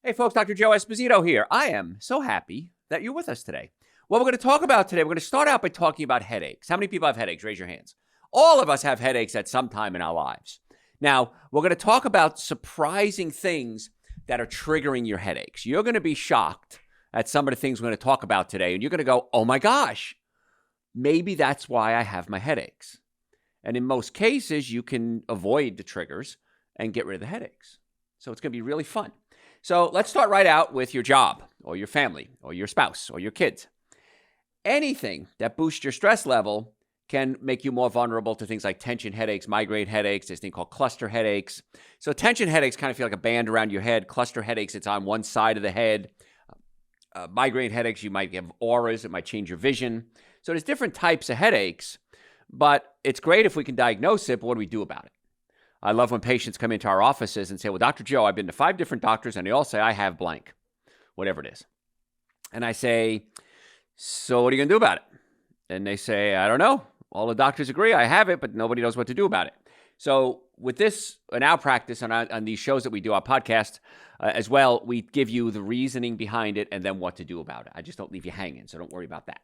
Hey folks, Dr. Joe Esposito here. I am so happy that you're with us today. What we're going to talk about today, we're going to start out by talking about headaches. How many people have headaches? Raise your hands. All of us have headaches at some time in our lives. Now, we're going to talk about surprising things that are triggering your headaches. You're going to be shocked at some of the things we're going to talk about today, and you're going to go, oh my gosh, maybe that's why I have my headaches. And in most cases, you can avoid the triggers and get rid of the headaches. So it's going to be really fun. So let's start right out with your job or your family or your spouse or your kids. Anything that boosts your stress level can make you more vulnerable to things like tension headaches, migraine headaches. There's a thing called cluster headaches. So tension headaches kind of feel like a band around your head. Cluster headaches, it's on one side of the head. Migraine headaches, you might have auras. It might change your vision. So there's different types of headaches, but it's great if we can diagnose it, but what do we do about it? I love when patients come into our offices and say, well, Dr. Joe, I've been to 5 different doctors, and they all say I have blank, whatever it is. And I say, so what are you going to do about it? And they say, I don't know. All the doctors agree I have it, but nobody knows what to do about it. So with this, in our practice, on these shows that we do, our podcast as well, we give you the reasoning behind it and then what to do about it. I just don't leave you hanging, so don't worry about that.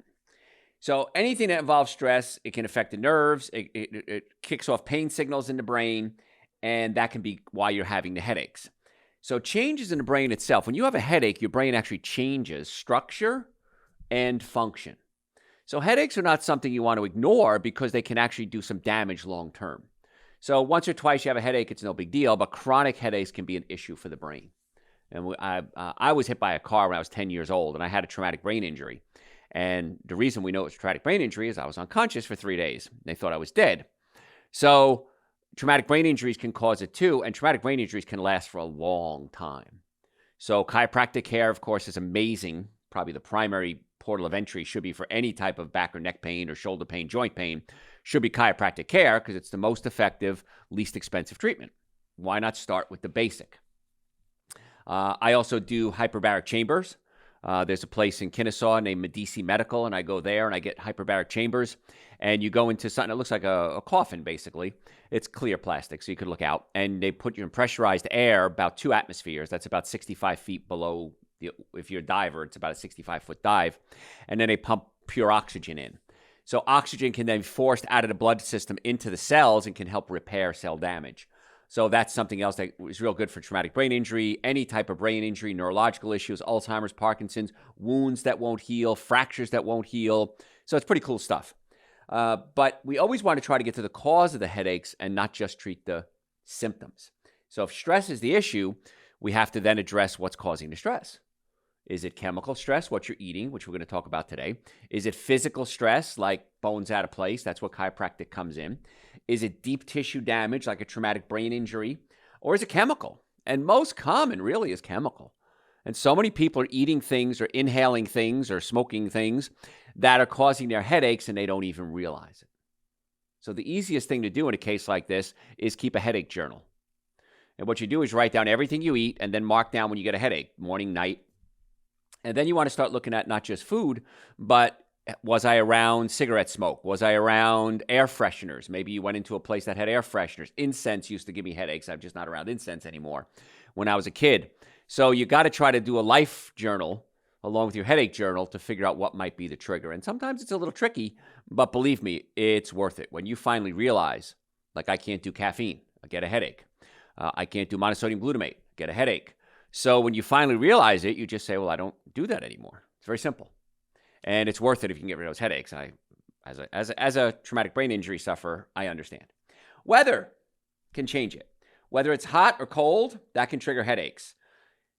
So anything that involves stress, it can affect the nerves. It kicks off pain signals in the brain, and that can be why you're having the headaches. So changes in the brain itself. When you have a headache, your brain actually changes structure and function. So headaches are not something you want to ignore because they can actually do some damage long term. So once or twice you have a headache, it's no big deal, but chronic headaches can be an issue for the brain. And I was hit by a car when I was 10 years old, and I had a traumatic brain injury. And the reason we know it's a traumatic brain injury is I was unconscious for 3 days. They thought I was dead. So traumatic brain injuries can cause it too, and traumatic brain injuries can last for a long time. So chiropractic care, of course, is amazing. Probably the primary portal of entry should be for any type of back or neck pain or shoulder pain, joint pain, should be chiropractic care because it's the most effective, least expensive treatment. Why not start with the basic? I also do hyperbaric chambers. There's a place in Kennesaw named Medici Medical, and I go there and I get hyperbaric chambers. And you go into something that looks like a coffin, basically. It's clear plastic, so you could look out. And they put you in pressurized air, about 2 atmospheres. That's about 65 feet below. If you're a diver, it's about a 65-foot dive. And then they pump pure oxygen in. So oxygen can then be forced out of the blood system into the cells and can help repair cell damage. So that's something else that is real good for traumatic brain injury, any type of brain injury, neurological issues, Alzheimer's, Parkinson's, wounds that won't heal, fractures that won't heal. So it's pretty cool stuff. But we always want to try to get to the cause of the headaches and not just treat the symptoms. So if stress is the issue, we have to then address what's causing the stress. Is it chemical stress, what you're eating, which we're going to talk about today? Is it physical stress, like bones out of place? That's what chiropractic comes in. Is it deep tissue damage, like a traumatic brain injury? Or is it chemical? And most common really is chemical. And so many people are eating things or inhaling things or smoking things that are causing their headaches and they don't even realize it. So the easiest thing to do in a case like this is keep a headache journal. And what you do is write down everything you eat and then mark down when you get a headache, morning, night. And then you want to start looking at not just food, but was I around cigarette smoke? Was I around air fresheners? Maybe you went into a place that had air fresheners. Incense used to give me headaches. I'm just not around incense anymore when I was a kid. So you got to try to do a life journal along with your headache journal to figure out what might be the trigger. And sometimes it's a little tricky, but believe me, it's worth it. When you finally realize, like I can't do caffeine, I get a headache. I can't do monosodium glutamate, get a headache. So when you finally realize it, you just say, well, I don't do that anymore. It's very simple. And it's worth it if you can get rid of those headaches. And as a traumatic brain injury sufferer, I understand. Weather can change it. Whether it's hot or cold, that can trigger headaches.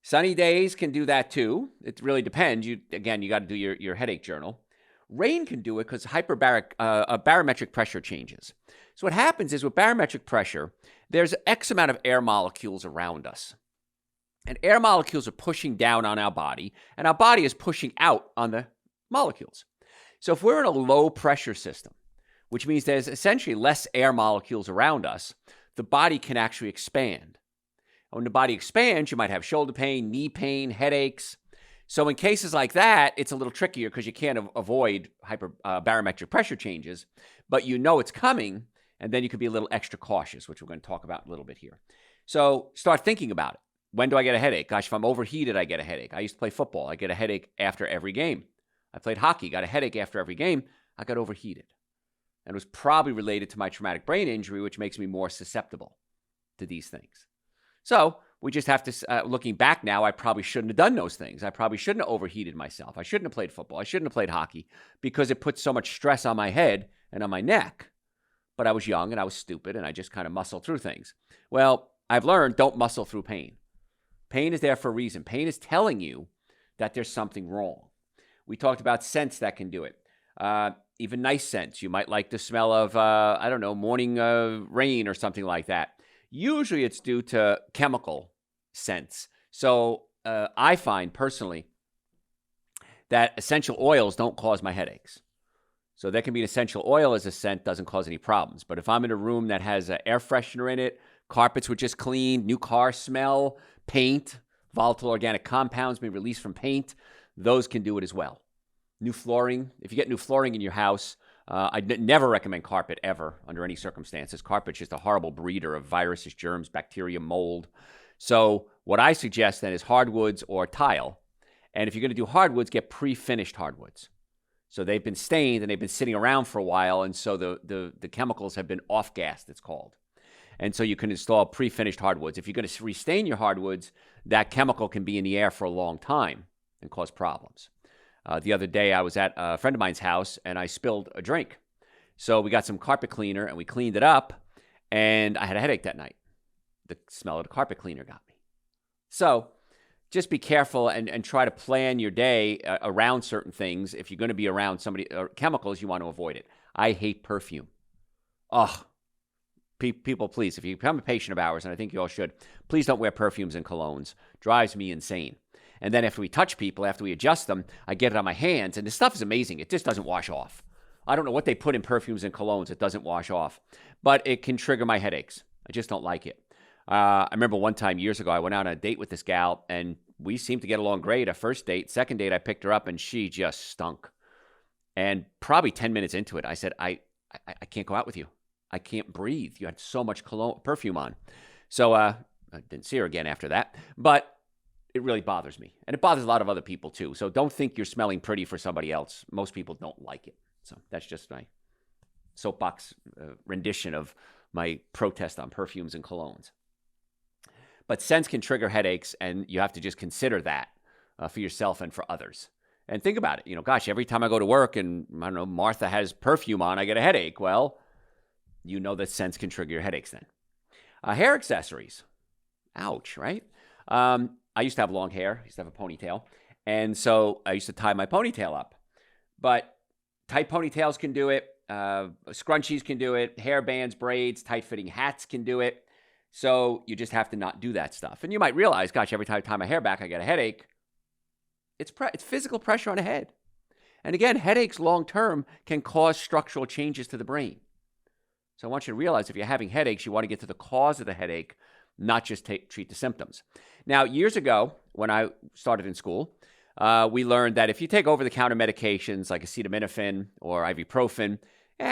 Sunny days can do that too. It really depends. You got to do your headache journal. Rain can do it because barometric pressure changes. So what happens is with barometric pressure, there's X amount of air molecules around us. And air molecules are pushing down on our body, and our body is pushing out on the molecules. So if we're in a low pressure system, which means there's essentially less air molecules around us, the body can actually expand. When the body expands, you might have shoulder pain, knee pain, headaches. So in cases like that, it's a little trickier because you can't avoid barometric pressure changes, but you know it's coming, and then you could be a little extra cautious, which we're going to talk about a little bit here. So start thinking about it. when do I get a headache? Gosh, if I'm overheated, I get a headache. I used to play football. I get a headache after every game. I played hockey, got a headache after every game. I got overheated. And it was probably related to my traumatic brain injury, which makes me more susceptible to these things. So we just have to, looking back now, I probably shouldn't have done those things. I probably shouldn't have overheated myself. I shouldn't have played football. I shouldn't have played hockey because it puts so much stress on my head and on my neck. But I was young and I was stupid and I just kind of muscled through things. Well, I've learned don't muscle through pain. Pain is there for a reason. Pain is telling you that there's something wrong. We talked about scents that can do it. Even nice scents. You might like the smell of, morning rain or something like that. Usually it's due to chemical scents. So I find personally that essential oils don't cause my headaches. So there can be an essential oil as a scent, doesn't cause any problems. But if I'm in a room that has an air freshener in it, carpets were just cleaned, new car smell, paint, volatile organic compounds being released from paint, those can do it as well. New flooring. If you get new flooring in your house, I'd never recommend carpet ever under any circumstances. Carpet's just a horrible breeder of viruses, germs, bacteria, mold. So what I suggest then is hardwoods or tile. And if you're going to do hardwoods, get pre-finished hardwoods. So they've been stained and they've been sitting around for a while, and so the chemicals have been off-gassed, it's called. And so you can install pre-finished hardwoods. If you're going to restain your hardwoods, that chemical can be in the air for a long time and cause problems. The other day, I was at a friend of mine's house, and I spilled a drink. So we got some carpet cleaner, and we cleaned it up, and I had a headache that night. The smell of the carpet cleaner got me. So just be careful and try to plan your day around certain things. If you're going to be around chemicals, you want to avoid it. I hate perfume. People, please, if you become a patient of ours, and I think you all should, please don't wear perfumes and colognes. Drives me insane. And then after we touch people, after we adjust them, I get it on my hands, and this stuff is amazing. It just doesn't wash off. I don't know what they put in perfumes and colognes. It doesn't wash off. But it can trigger my headaches. I just don't like it. I remember one time years ago, I went out on a date with this gal, and we seemed to get along great. A first date. Second date, I picked her up, and she just stunk. And probably 10 minutes into it, I said, I can't go out with you. I can't breathe. You had so much perfume on. So I didn't see her again after that. But it really bothers me. And it bothers a lot of other people too. So don't think you're smelling pretty for somebody else. Most people don't like it. So that's just my soapbox rendition of my protest on perfumes and colognes. But scents can trigger headaches, and you have to just consider that for yourself and for others. And think about it. Gosh, every time I go to work and, I don't know, Martha has perfume on, I get a headache. Well, you know that scents can trigger your headaches then. Hair accessories. Ouch, right? I used to have long hair. I used to have a ponytail. And so I used to tie my ponytail up. But tight ponytails can do it. Scrunchies can do it. Hair bands, braids, tight-fitting hats can do it. So you just have to not do that stuff. And you might realize, gosh, every time I tie my hair back, I get a headache. It's physical pressure on the head. And again, headaches long-term can cause structural changes to the brain. So I want you to realize if you're having headaches, you want to get to the cause of the headache, not just treat the symptoms. Now, years ago, when I started in school, we learned that if you take over-the-counter medications like acetaminophen or ibuprofen,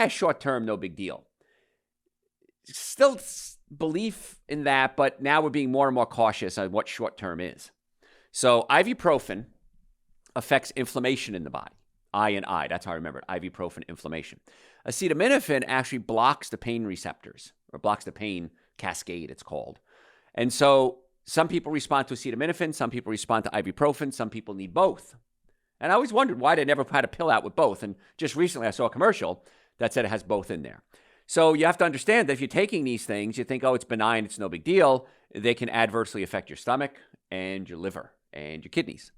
short-term, no big deal. Still belief in that, but now we're being more and more cautious on what short-term is. So ibuprofen affects inflammation in the body. I, that's how I remember it, ibuprofen, inflammation. Acetaminophen actually blocks the pain receptors, or blocks the pain cascade, it's called. And so some people respond to acetaminophen, some people respond to ibuprofen, some people need both. And I always wondered why they never had a pill out with both. And just recently I saw a commercial that said it has both in there. So you have to understand that if you're taking these things, you think, it's benign, it's no big deal. They can adversely affect your stomach and your liver and your kidneys.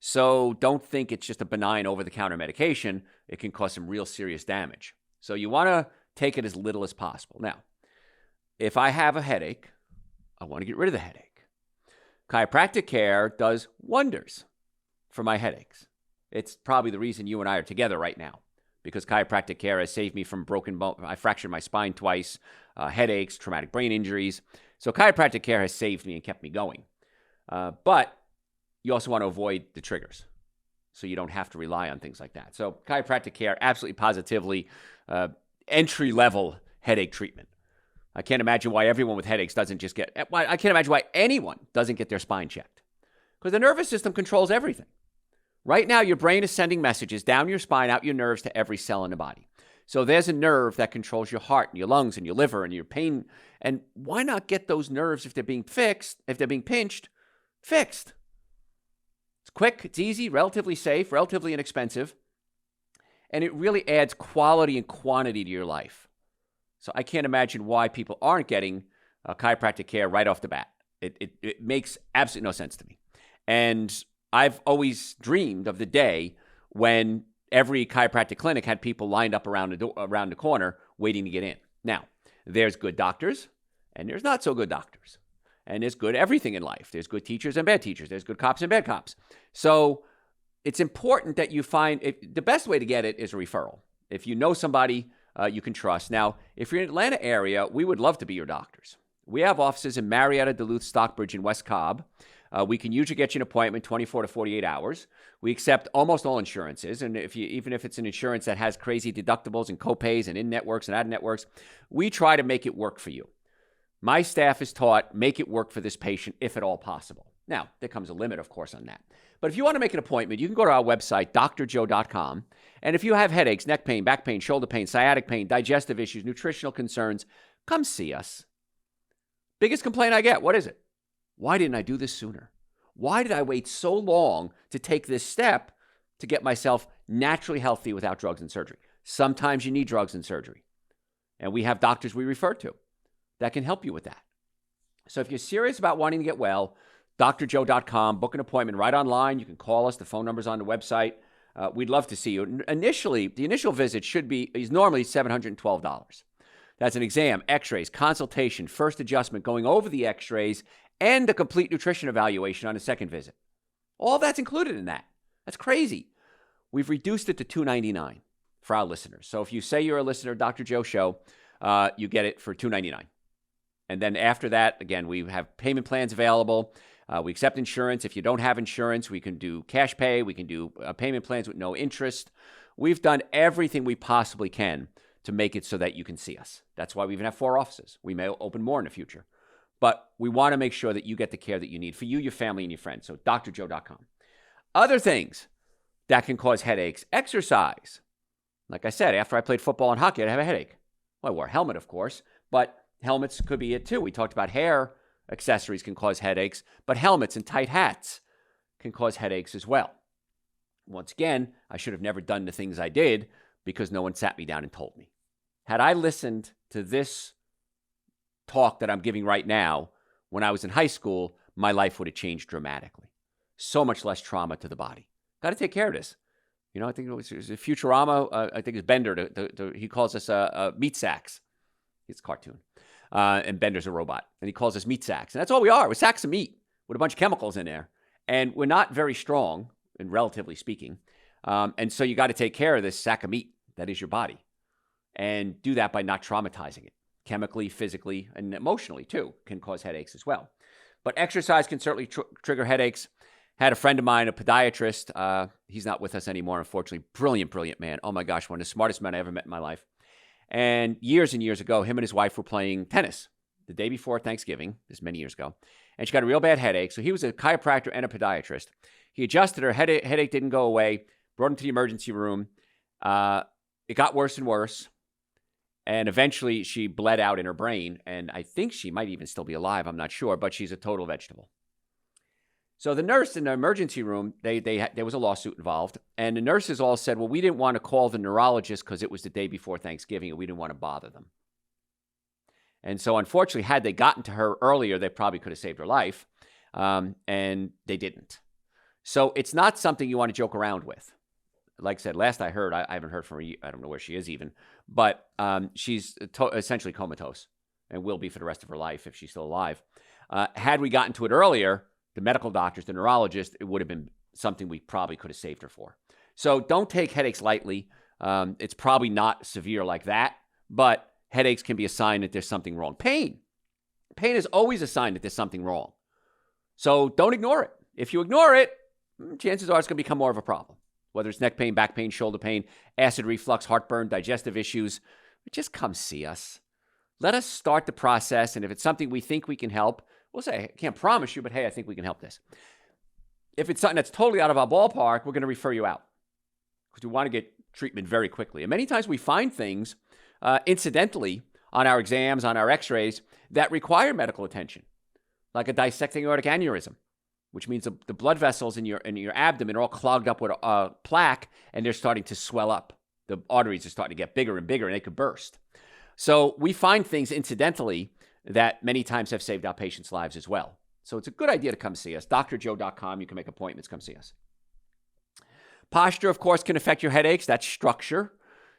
So don't think it's just a benign over-the-counter medication. It can cause some real serious damage. So you want to take it as little as possible. Now, if I have a headache, I want to get rid of the headache. Chiropractic care does wonders for my headaches. It's probably the reason you and I are together right now, because chiropractic care has saved me from broken bone. I fractured my spine twice, headaches, traumatic brain injuries. So chiropractic care has saved me and kept me going. But you also want to avoid the triggers, so you don't have to rely on things like that. So chiropractic care, absolutely positively entry-level headache treatment. I can't imagine why everyone with headaches doesn't just get, I can't imagine why anyone doesn't get their spine checked. Because the nervous system controls everything. Right now, your brain is sending messages down your spine, out your nerves to every cell in the body. So there's a nerve that controls your heart and your lungs and your liver and your pain. And why not get those nerves, if they're being pinched, fixed? It's quick, it's easy, relatively safe, relatively inexpensive. And it really adds quality and quantity to your life. So I can't imagine why people aren't getting chiropractic care right off the bat. It makes absolutely no sense to me. And I've always dreamed of the day when every chiropractic clinic had people lined up around the corner waiting to get in. Now, there's good doctors and there's not so good doctors. And there's good everything in life. There's good teachers and bad teachers. There's good cops and bad cops. So it's important that you find the best way to get it is a referral. If you know somebody you can trust. Now, if you're in the Atlanta area, we would love to be your doctors. We have offices in Marietta, Duluth, Stockbridge, and West Cobb. We can usually get you an appointment 24 to 48 hours. We accept almost all insurances. And even if it's an insurance that has crazy deductibles and copays and in-networks and out-networks, we try to make it work for you. My staff is taught, make it work for this patient if at all possible. Now, there comes a limit, of course, on that. But if you want to make an appointment, you can go to our website, drjoe.com. And if you have headaches, neck pain, back pain, shoulder pain, sciatic pain, digestive issues, nutritional concerns, come see us. Biggest complaint I get, what is it? Why didn't I do this sooner? Why did I wait so long to take this step to get myself naturally healthy without drugs and surgery? Sometimes you need drugs and surgery. And we have doctors we refer to that can help you with that. So if you're serious about wanting to get well, drjoe.com, book an appointment right online. You can call us. The phone number's on the website. We'd love to see you. Initially, the initial visit is normally $712. That's an exam, x-rays, consultation, first adjustment, going over the x-rays, and a complete nutrition evaluation on a second visit. All that's included in that. That's crazy. We've reduced it to $299 for our listeners. So if you say you're a listener of Dr. Joe Show, you get it for $299. And then after that, again, we have payment plans available. We accept insurance. If you don't have insurance, we can do cash pay. We can do payment plans with no interest. We've done everything we possibly can to make it so that you can see us. That's why we even have 4 offices. We may open more in the future. But we want to make sure that you get the care that you need for you, your family, and your friends. So drjoe.com. Other things that can cause headaches, exercise. Like I said, after I played football and hockey, I'd have a headache. Well, I wore a helmet, of course, but helmets could be it too. We talked about hair accessories can cause headaches, but helmets and tight hats can cause headaches as well. Once again, I should have never done the things I did because no one sat me down and told me. Had I listened to this talk that I'm giving right now when I was in high school, my life would have changed dramatically. So much less trauma to the body. Got to take care of this. You know, I think it was Futurama. I think it's Bender. He calls us meat sacks. It's a cartoon. And Bender's a robot. And he calls us meat sacks. And that's all we are. We're sacks of meat with a bunch of chemicals in there. And we're not very strong, and relatively speaking. And so you got to take care of this sack of meat that is your body. And do that by not traumatizing it. Chemically, physically, and emotionally, too, can cause headaches as well. But exercise can certainly trigger headaches. Had a friend of mine, a podiatrist. He's not with us anymore, unfortunately. Brilliant, brilliant man. Oh, my gosh, one of the smartest men I ever met in my life. And years ago, him and his wife were playing tennis the day before Thanksgiving, this many years ago. And she got a real bad headache. So he was a chiropractor and a podiatrist. He adjusted her. Headache didn't go away. Brought him to the emergency room. It got worse and worse. And eventually she bled out in her brain. And I think she might even still be alive. I'm not sure. But she's a total vegetable. So the nurse in the emergency room, there was a lawsuit involved. And the nurses all said, well, we didn't want to call the neurologist because it was the day before Thanksgiving and we didn't want to bother them. And so unfortunately, had they gotten to her earlier, they probably could have saved her life. And they didn't. So it's not something you want to joke around with. Like I said, last I heard, I haven't heard from her. I don't know where she is even. But she's essentially comatose and will be for the rest of her life if she's still alive. Had we gotten to it earlier, the medical doctors, the neurologist, it would have been something we probably could have saved her for. So don't take headaches lightly. It's probably not severe like that, but headaches can be a sign that there's something wrong. Pain is always a sign that there's something wrong. So don't ignore it. If you ignore it, chances are it's going to become more of a problem. Whether it's neck pain, back pain, shoulder pain, acid reflux, heartburn, digestive issues, just come see us. Let us start the process, and if it's something we think we can help, we'll say, I can't promise you, but hey, I think we can help this. If it's something that's totally out of our ballpark, we're going to refer you out because we want to get treatment very quickly. And many times we find things incidentally on our exams, on our x-rays, that require medical attention, like a dissecting aortic aneurysm, which means the blood vessels in your abdomen are all clogged up with plaque, and they're starting to swell up. The arteries are starting to get bigger and bigger, and they could burst. So we find things incidentally that many times have saved our patients' lives as well. So it's a good idea to come see us. drjoe.com. You can make appointments. Come see us. Posture, of course, can affect your headaches. That's structure.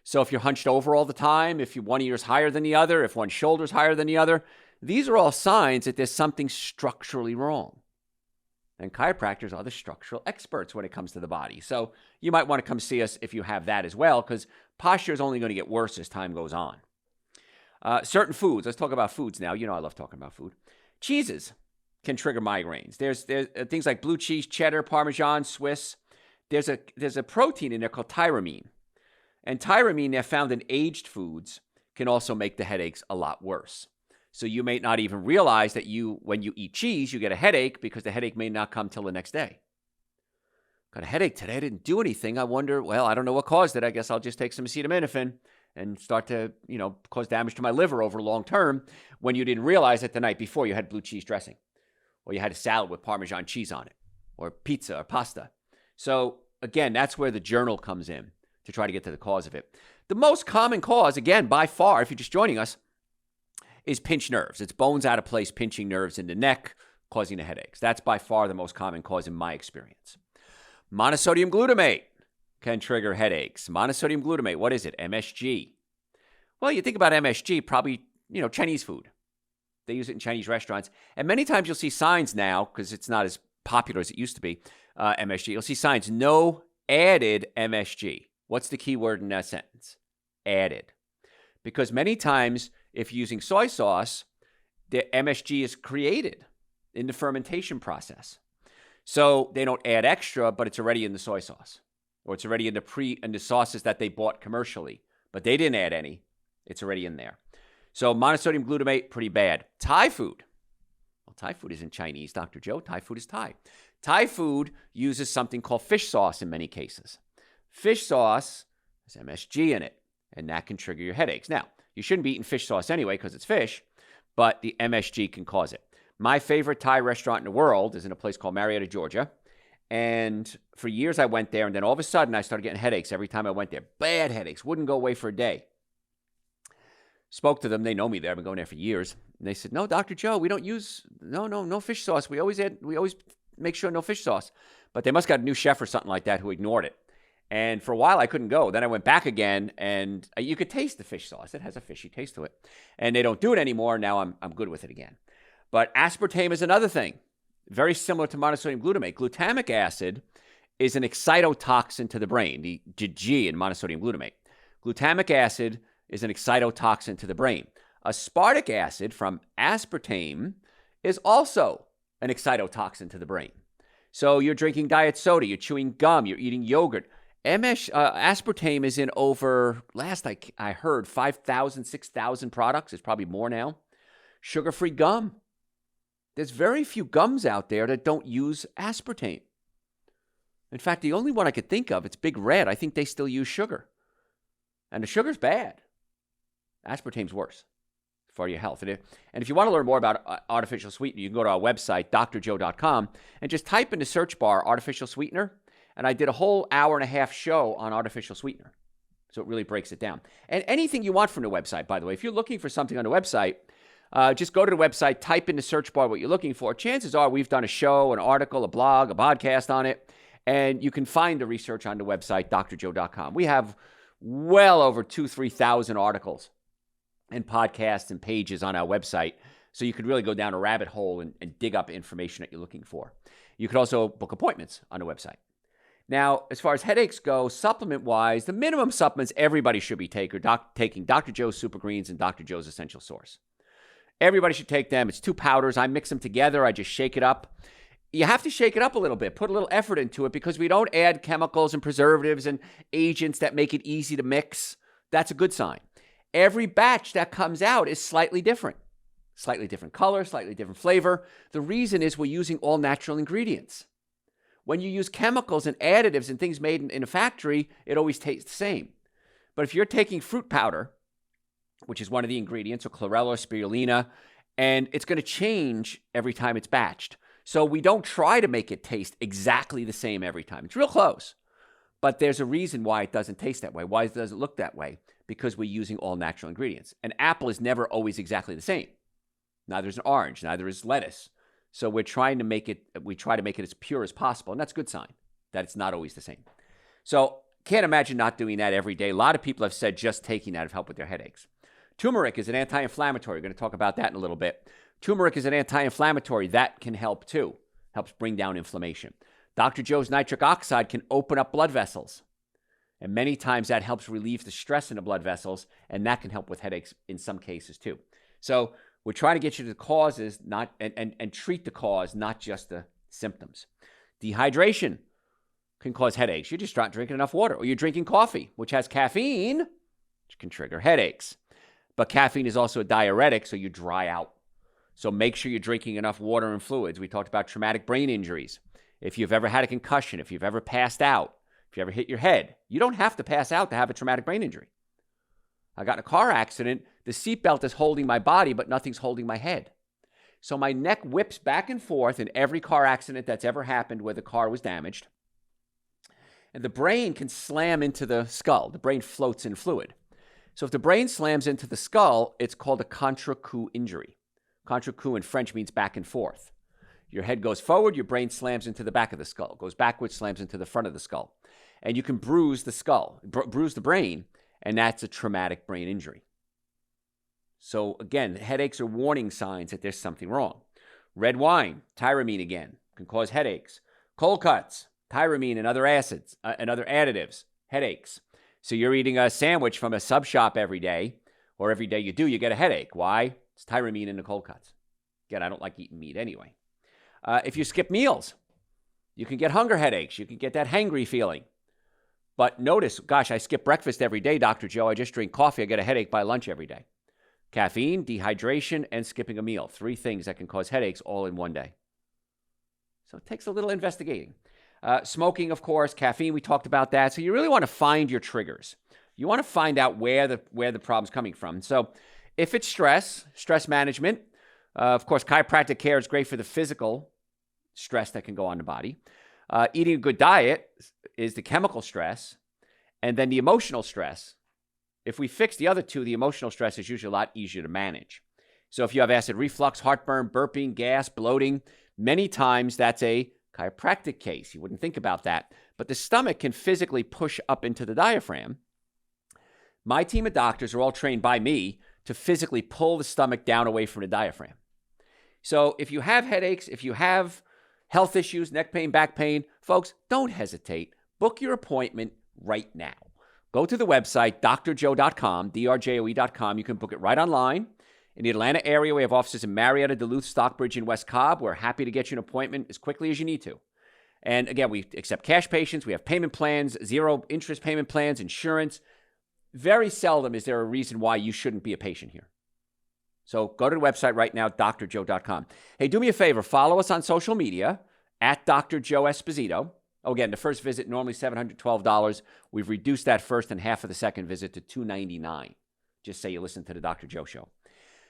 So if you're hunched over all the time, if one ear's higher than the other, if one shoulder's higher than the other, these are all signs that there's something structurally wrong. And chiropractors are the structural experts when it comes to the body. So you might want to come see us if you have that as well, because posture is only going to get worse as time goes on. Certain foods. Let's talk about foods now. You know I love talking about food. Cheeses can trigger migraines. There's things like blue cheese, cheddar, Parmesan, Swiss. There's a protein in there called Tyramine. And Tyramine, they're found in aged foods, can also make the headaches a lot worse. So you may not even realize that when you eat cheese, you get a headache because the headache may not come till the next day. Got a headache today. I didn't do anything. I wonder, well, I don't know what caused it. I guess I'll just take some acetaminophen and start to, cause damage to my liver over long term when you didn't realize it the night before you had blue cheese dressing or you had a salad with Parmesan cheese on it or pizza or pasta. So again, that's where the journal comes in to try to get to the cause of it. The most common cause, again, by far, if you're just joining us, is pinched nerves. It's bones out of place, pinching nerves in the neck, causing the headaches. That's by far the most common cause in my experience. Monosodium glutamate can trigger headaches. Monosodium glutamate, what is it? MSG. Well, you think about MSG, probably, Chinese food. They use it in Chinese restaurants. And many times you'll see signs now, because it's not as popular as it used to be, MSG. You'll see signs, no added MSG. What's the key word in that sentence? Added. Because many times, if you're using soy sauce, the MSG is created in the fermentation process. So they don't add extra, but it's already in the soy sauce. Or it's already in the sauces that they bought commercially. But they didn't add any. It's already in there. So monosodium glutamate, pretty bad. Thai food. Well, Thai food isn't Chinese, Dr. Joe. Thai food is Thai. Thai food uses something called fish sauce in many cases. Fish sauce has MSG in it, and that can trigger your headaches. Now, you shouldn't be eating fish sauce anyway because it's fish, but the MSG can cause it. My favorite Thai restaurant in the world is in a place called Marietta, Georgia. And for years I went there, and then all of a sudden I started getting headaches every time I went there. Bad headaches. Wouldn't go away for a day. Spoke to them. They know me there. I've been going there for years. And they said, no, Dr. Joe, we don't use, no fish sauce. We always make sure no fish sauce. But they must have got a new chef or something like that who ignored it. And for a while, I couldn't go. Then I went back again, and you could taste the fish sauce. It has a fishy taste to it. And they don't do it anymore. Now I'm good with it again. But aspartame is another thing, very similar to monosodium glutamate. Glutamic acid is an excitotoxin to the brain, the G in monosodium glutamate. Glutamic acid is an excitotoxin to the brain. Aspartic acid from aspartame is also an excitotoxin to the brain. So you're drinking diet soda, you're chewing gum, you're eating yogurt. Aspartame is in over, last I heard, 5,000, 6,000 products. It's probably more now. Sugar-free gum. There's very few gums out there that don't use aspartame. In fact, the only one I could think of, it's Big Red. I think they still use sugar. And the sugar's bad. Aspartame's worse for your health. And if you want to learn more about artificial sweetener, you can go to our website, drjoe.com, and just type in the search bar artificial sweetener. And I did a whole hour-and-a-half show on artificial sweetener. So it really breaks it down. And anything you want from the website, by the way, if you're looking for something on the website, just go to the website, type in the search bar what you're looking for. Chances are we've done a show, an article, a blog, a podcast on it, and you can find the research on the website, drjoe.com. We have well over 3,000 articles and podcasts and pages on our website, so you could really go down a rabbit hole and dig up information that you're looking for. You could also book appointments on the website. Now, as far as headaches go, supplement-wise, the minimum supplements everybody should be taking Dr. Joe's Super Greens and Dr. Joe's Essential Source. Everybody should take them. It's 2 powders. I mix them together. I just shake it up. You have to shake it up a little bit, put a little effort into it because we don't add chemicals and preservatives and agents that make it easy to mix. That's a good sign. every batch that comes out is slightly different. Slightly different color, slightly different flavor. The reason is we're using all natural ingredients. When you use chemicals and additives and things made in a factory, it always tastes the same. But if you're taking fruit powder, which is one of the ingredients, or chlorella or spirulina, and it's going to change every time it's batched. So we don't try to make it taste exactly the same every time. It's real close. But there's a reason why it doesn't taste that way. Why does it look that way? Because we're using all natural ingredients. An apple is never always exactly the same. Neither is an orange, neither is lettuce. So we try to make it as pure as possible, and that's a good sign that it's not always the same. So can't imagine not doing that every day. A lot of people have said just taking that have helped with their headaches. Turmeric is an anti-inflammatory. We're going to talk about that in a little bit. Turmeric is an anti-inflammatory. That can help too. Helps bring down inflammation. Dr. Joe's nitric oxide can open up blood vessels. And many times that helps relieve the stress in the blood vessels, and that can help with headaches in some cases too. So we're trying to get you to the causes, and treat the cause, not just the symptoms. Dehydration can cause headaches. You're just not drinking enough water, or you're drinking coffee, which has caffeine, which can trigger headaches. But caffeine is also a diuretic, so you dry out. So make sure you're drinking enough water and fluids. We talked about traumatic brain injuries. If you've ever had a concussion, if you've ever passed out, if you ever hit your head, you don't have to pass out to have a traumatic brain injury. I got in a car accident. The seatbelt is holding my body, but nothing's holding my head. So my neck whips back and forth in every car accident that's ever happened where the car was damaged. And the brain can slam into the skull. The brain floats in fluid. So if the brain slams into the skull, it's called a contre-coup injury. Contre-coup in French means back and forth. Your head goes forward, your brain slams into the back of the skull, goes backwards, slams into the front of the skull. And you can bruise the skull, bruise the brain, and that's a traumatic brain injury. So again, headaches are warning signs that there's something wrong. Red wine, tyramine again, can cause headaches. Cold cuts, tyramine and other acids and other additives, headaches. So you're eating a sandwich from a sub shop every day, or every day you do, you get a headache. Why? It's tyramine in the cold cuts. Again, I don't like eating meat anyway. If you skip meals, you can get hunger headaches. You can get that hangry feeling. But notice, gosh, I skip breakfast every day, Dr. Joe. I just drink coffee. I get a headache by lunch every day. Caffeine, dehydration, and skipping a meal. 3 things that can cause headaches all in one day. So it takes a little investigating. Smoking, of course, caffeine, we talked about that. So you really want to find your triggers. You want to find out where the problem's coming from. So if it's stress management, of course, chiropractic care is great for the physical stress that can go on the body. Eating a good diet is the chemical stress. And then the emotional stress. If we fix the other two, the emotional stress is usually a lot easier to manage. So if you have acid reflux, heartburn, burping, gas, bloating, many times that's a chiropractic case. You wouldn't think about that. But the stomach can physically push up into the diaphragm. My team of doctors are all trained by me to physically pull the stomach down away from the diaphragm. So if you have headaches, if you have health issues, neck pain, back pain, folks, don't hesitate. Book your appointment right now. Go to the website, drjoe.com, drjoe.com. You can book it right online. In the Atlanta area, we have offices in Marietta, Duluth, Stockbridge, and West Cobb. We're happy to get you an appointment as quickly as you need to. And again, we accept cash patients. We have payment plans, 0 interest payment plans, insurance. Very seldom is there a reason why you shouldn't be a patient here. So go to the website right now, drjoe.com. Hey, do me a favor. Follow us on social media at Dr. Joe Esposito. Oh, again, the first visit, normally $712. We've reduced that first and half of the second visit to $299. Just say you listen to the Dr. Joe Show.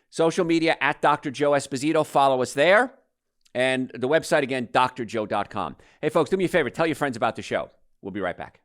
Social media at Dr. Joe Esposito. Follow us there. And the website, again, drjoe.com. Hey, folks, do me a favor. Tell your friends about the show. We'll be right back.